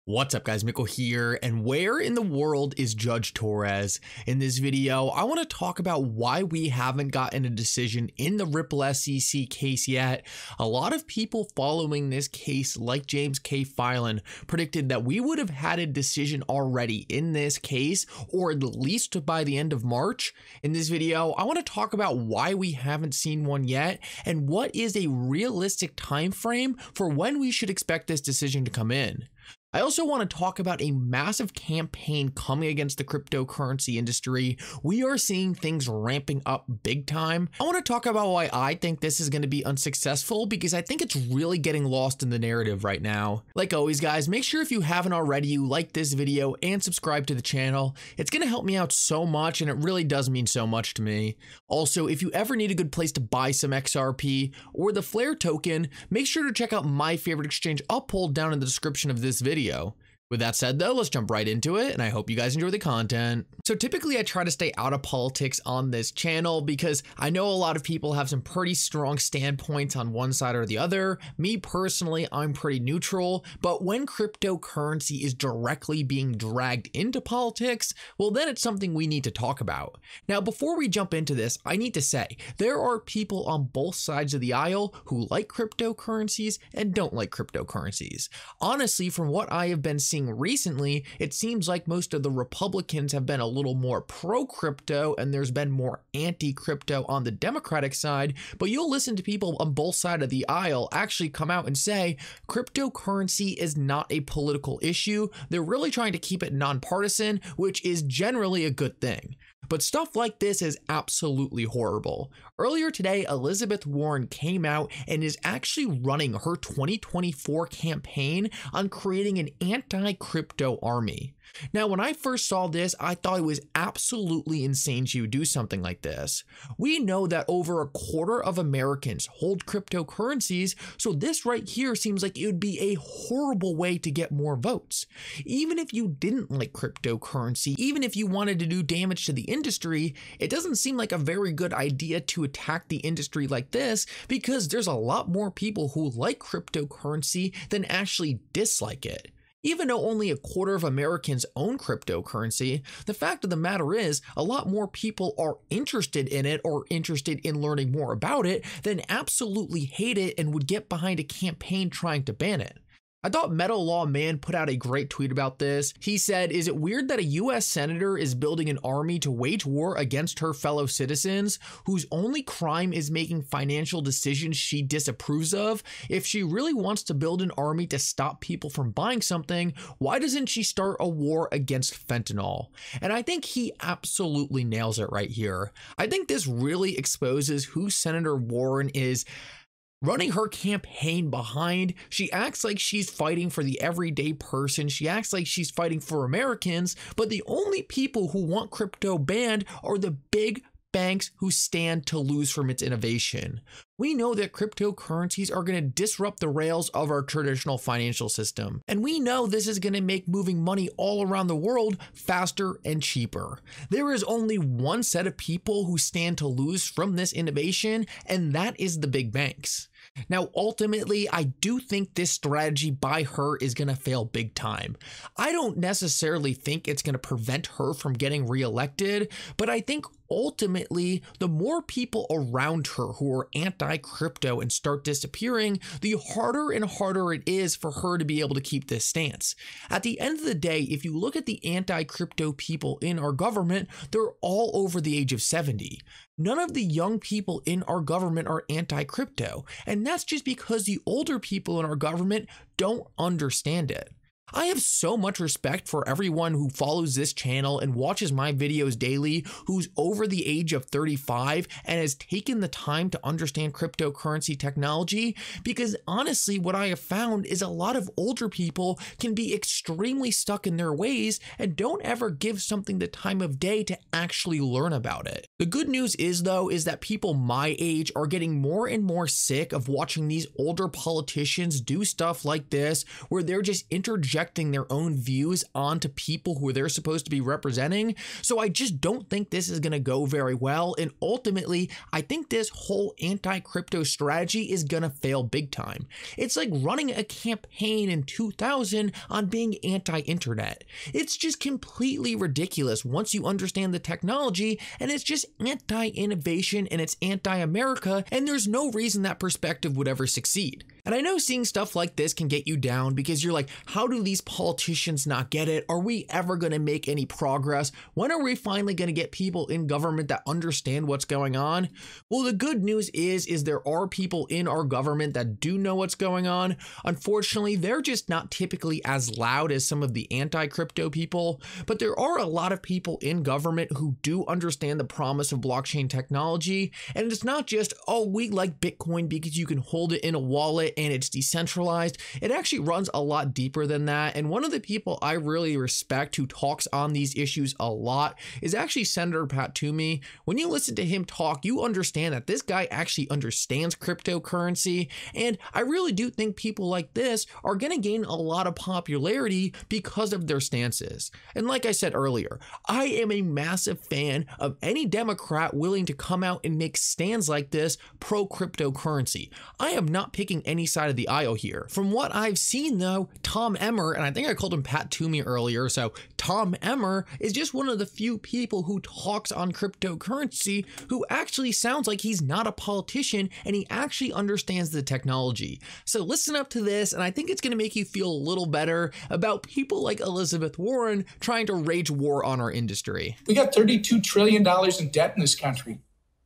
What's up guys, Mickle here, and where in the world is Judge Torres? In this video, I want to talk about why we haven't gotten a decision in the Ripple SEC case yet. A lot of people following this case, like James K. Filan, predicted that we would have had a decision already in this case, or at least by the end of March. In this video, I want to talk about why we haven't seen one yet, and what is a realistic time frame for when we should expect this decision to come in. I also want to talk about a massive campaign coming against the cryptocurrency industry. We are seeing things ramping up big time. I want to talk about why I think this is going to be unsuccessful, because I think it's really getting lost in the narrative right now. Like always guys, make sure if you haven't already, you like this video and subscribe to the channel. It's going to help me out so much, and it really does mean so much to me. Also, if you ever need a good place to buy some XRP or the Flare token, make sure to check out my favorite exchange. I'll pull down in the description of this video. With that said though, let's jump right into it, and I hope you guys enjoy the content. So typically I try to stay out of politics on this channel because I know a lot of people have some pretty strong standpoints on one side or the other. Me personally, I'm pretty neutral, but when cryptocurrency is directly being dragged into politics, well then it's something we need to talk about. Now before we jump into this, I need to say, there are people on both sides of the aisle who like cryptocurrencies and don't like cryptocurrencies. Honestly, from what I have been seeing recently, it seems like most of the Republicans have been a little more pro-crypto and there's been more anti-crypto on the Democratic side, but you'll listen to people on both sides of the aisle actually come out and say cryptocurrency is not a political issue. They're really trying to keep it nonpartisan, which is generally a good thing. But stuff like this is absolutely horrible. Earlier today, Elizabeth Warren came out and is actually running her 2024 campaign on creating an anti-crypto army. Now, when I first saw this, I thought it was absolutely insane she would do something like this. We know that over a quarter of Americans hold cryptocurrencies, so this right here seems like it would be a horrible way to get more votes. Even if you didn't like cryptocurrency, even if you wanted to do damage to the industry, it doesn't seem like a very good idea to attack the industry like this, because there's a lot more people who like cryptocurrency than actually dislike it. Even though only a quarter of Americans own cryptocurrency, the fact of the matter is a lot more people are interested in it or interested in learning more about it than absolutely hate it and would get behind a campaign trying to ban it. I thought Metal Law Man put out a great tweet about this. He said, "Is it weird that a US senator is building an army to wage war against her fellow citizens whose only crime is making financial decisions she disapproves of? If she really wants to build an army to stop people from buying something, why doesn't she start a war against fentanyl?" And I think he absolutely nails it right here. I think this really exposes who Senator Warren is running her campaign behind. She acts like she's fighting for the everyday person. She acts like she's fighting for Americans, but the only people who want crypto banned are the big banks who stand to lose from its innovation. We know that cryptocurrencies are going to disrupt the rails of our traditional financial system. And we know this is going to make moving money all around the world faster and cheaper. There is only one set of people who stand to lose from this innovation, and that is the big banks. Now, ultimately, I do think this strategy by her is going to fail big time. I don't necessarily think it's going to prevent her from getting reelected, but I think ultimately, the more people around her who are anti-crypto and start disappearing, the harder and harder it is for her to be able to keep this stance. At the end of the day, if you look at the anti-crypto people in our government, they're all over the age of 70. None of the young people in our government are anti-crypto, and that's just because the older people in our government don't understand it. I have so much respect for everyone who follows this channel and watches my videos daily who's over the age of 35 and has taken the time to understand cryptocurrency technology, because honestly what I have found is a lot of older people can be extremely stuck in their ways and don't ever give something the time of day to actually learn about it. The good news is though is that people my age are getting more and more sick of watching these older politicians do stuff like this where they're just interjecting projecting their own views onto people who they're supposed to be representing. So I just don't think this is going to go very well. And ultimately, I think this whole anti-crypto strategy is going to fail big time. It's like running a campaign in 2000 on being anti-internet. It's just completely ridiculous once you understand the technology, and it's just anti-innovation and it's anti-America, and there's no reason that perspective would ever succeed. And I know seeing stuff like this can get you down because you're like, how do these politicians not get it? Are we ever going to make any progress? When are we finally going to get people in government that understand what's going on? Well, the good news is there are people in our government that do know what's going on. Unfortunately, they're just not typically as loud as some of the anti-crypto people, but there are a lot of people in government who do understand the promise of blockchain technology. And it's not just, oh, we like Bitcoin because you can hold it in a wallet and it's decentralized. It actually runs a lot deeper than that. And one of the people I really respect who talks on these issues a lot is actually Senator Pat Toomey. When you listen to him talk, you understand that this guy actually understands cryptocurrency. And I really do think people like this are going to gain a lot of popularity because of their stances. And like I said earlier, I am a massive fan of any Democrat willing to come out and make stands like this pro cryptocurrency. I am not picking any side of the aisle here. From what I've seen though, Tom Emmer, and I think I called him Pat Toomey earlier, so Tom Emmer is just one of the few people who talks on cryptocurrency who actually sounds like he's not a politician and he actually understands the technology. So listen up to this, and I think it's going to make you feel a little better about people like Elizabeth Warren trying to wage war on our industry. We got $32 trillion in debt in this country.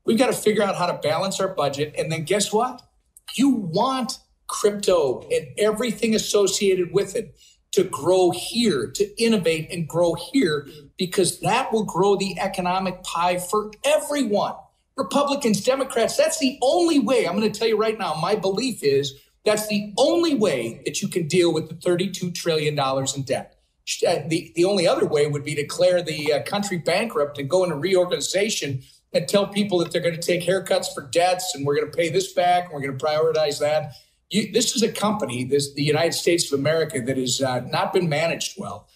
We've got to figure out how to balance our budget, and then guess what? You want crypto and everything associated with it to grow here, to innovate and grow here, because that will grow the economic pie for everyone. Republicans, Democrats, that's the only way. I'm going to tell you right now, my belief is that's the only way that you can deal with the $32 trillion in debt. The only other way would be to declare the country bankrupt and go into reorganization and tell people that they're going to take haircuts for debts and we're going to pay this back and we're going to prioritize that. This is a company, the United States of America, that has not been managed well.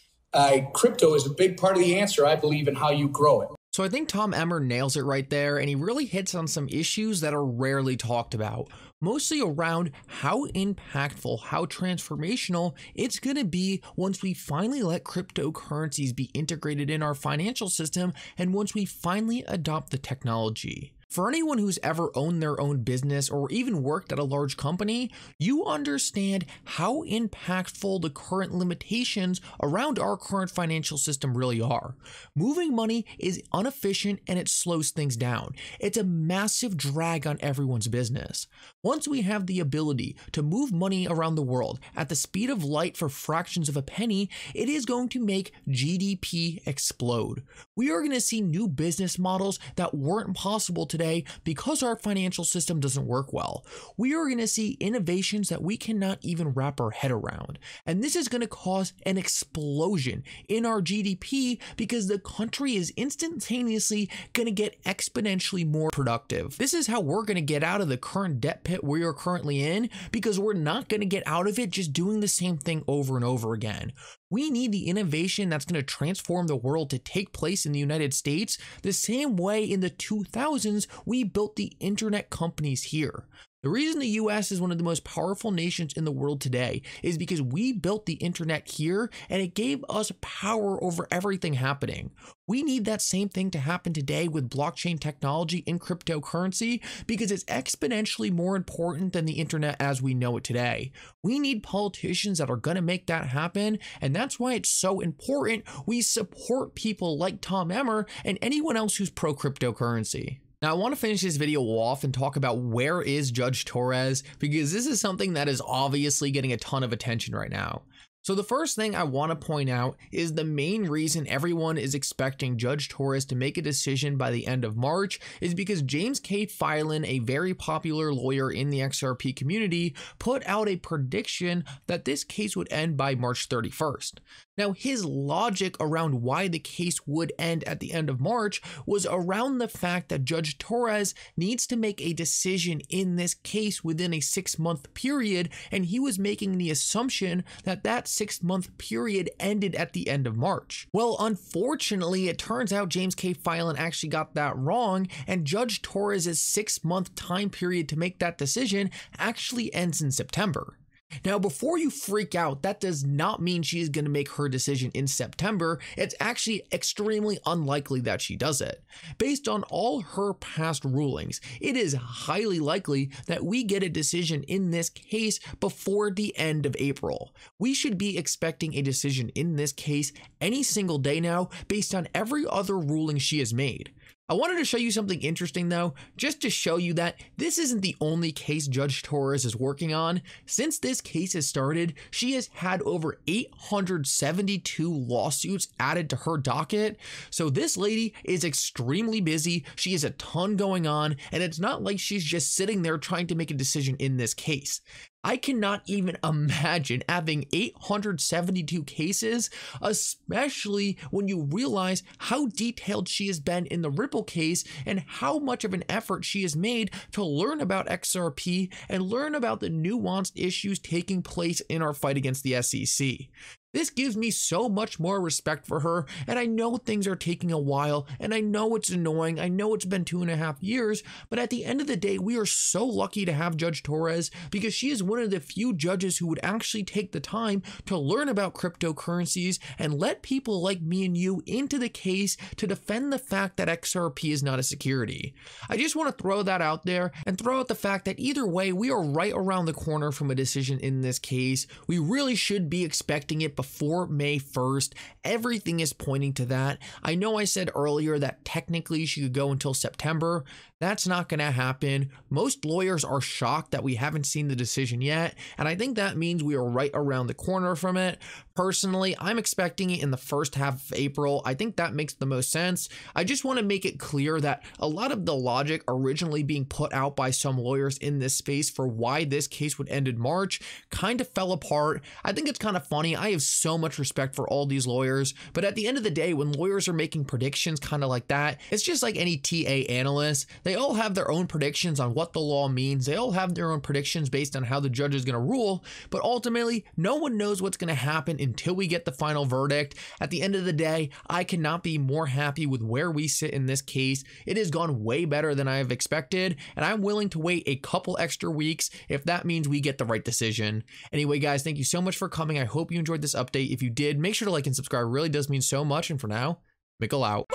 Crypto is a big part of the answer, I believe, in how you grow it. So I think Tom Emmer nails it right there, and he really hits on some issues that are rarely talked about, mostly around how impactful, how transformational it's going to be once we finally let cryptocurrencies be integrated in our financial system and once we finally adopt the technology. For anyone who's ever owned their own business or even worked at a large company, you understand how impactful the current limitations around our current financial system really are. Moving money is inefficient and it slows things down. It's a massive drag on everyone's business. Once we have the ability to move money around the world at the speed of light for fractions of a penny, it is going to make GDP explode. We are going to see new business models that weren't possible today because our financial system doesn't work well. We are going to see innovations that we cannot even wrap our head around. And this is going to cause an explosion in our GDP because the country is instantaneously going to get exponentially more productive. This is how we're going to get out of the current debt pit we are currently in, because we're not going to get out of it just doing the same thing over and over again. We need the innovation that's going to transform the world to take place in the United States the same way in the 2000s we built the internet companies here. The reason the US is one of the most powerful nations in the world today is because we built the internet here and it gave us power over everything happening. We need that same thing to happen today with blockchain technology and cryptocurrency because it's exponentially more important than the internet as we know it today. We need politicians that are going to make that happen, and that's why it's so important we support people like Tom Emmer and anyone else who's pro cryptocurrency. Now, I want to finish this video off and talk about where is Judge Torres, because this is something that is obviously getting a ton of attention right now. So the first thing I want to point out is the main reason everyone is expecting Judge Torres to make a decision by the end of March is because James K. Filan, a very popular lawyer in the XRP community, put out a prediction that this case would end by March 31st. Now, his logic around why the case would end at the end of March was around the fact that Judge Torres needs to make a decision in this case within a 6-month period, and he was making the assumption that that 6-month period ended at the end of March. Well, unfortunately, it turns out James K. Filan actually got that wrong, and Judge Torres' 6-month time period to make that decision actually ends in September. Now, before you freak out, that does not mean she is going to make her decision in September. It's actually extremely unlikely that she does it. Based on all her past rulings, it is highly likely that we get a decision in this case before the end of April. We should be expecting a decision in this case any single day now based on every other ruling she has made. I wanted to show you something interesting though, just to show you that this isn't the only case Judge Torres is working on. Since this case has started, she has had over 872 lawsuits added to her docket. So this lady is extremely busy. She has a ton going on, and it's not like she's just sitting there trying to make a decision in this case. I cannot even imagine having 872 cases, especially when you realize how detailed she has been in the Ripple case and how much of an effort she has made to learn about XRP and learn about the nuanced issues taking place in our fight against the SEC. This gives me so much more respect for her, and I know things are taking a while, and I know it's annoying, I know it's been 2.5 years, but at the end of the day, we are so lucky to have Judge Torres because she is one of the few judges who would actually take the time to learn about cryptocurrencies and let people like me and you into the case to defend the fact that XRP is not a security. I just want to throw that out there and throw out the fact that either way, we are right around the corner from a decision in this case. We really should be expecting it before May 1st. Everything is pointing to that. I know I said earlier that technically she could go until September. That's not going to happen. Most lawyers are shocked that we haven't seen the decision yet, and I think that means we are right around the corner from it. Personally, I'm expecting it in the first half of April. I think that makes the most sense. I just want to make it clear that a lot of the logic originally being put out by some lawyers in this space for why this case would end in March kind of fell apart. I think it's kind of funny. I have so much respect for all these lawyers, but at the end of the day, when lawyers are making predictions kind of like that, it's just like any TA analyst. They all have their own predictions on what the law means. They all have their own predictions based on how the judge is going to rule, but ultimately, no one knows what's going to happen until we get the final verdict. At the end of the day, I cannot be more happy with where we sit in this case. It has gone way better than I have expected, and I'm willing to wait a couple extra weeks if that means we get the right decision. Anyway, guys, thank you so much for coming. I hope you enjoyed this update. If you did, make sure to like and subscribe. It really does mean so much, and for now, Mickle out.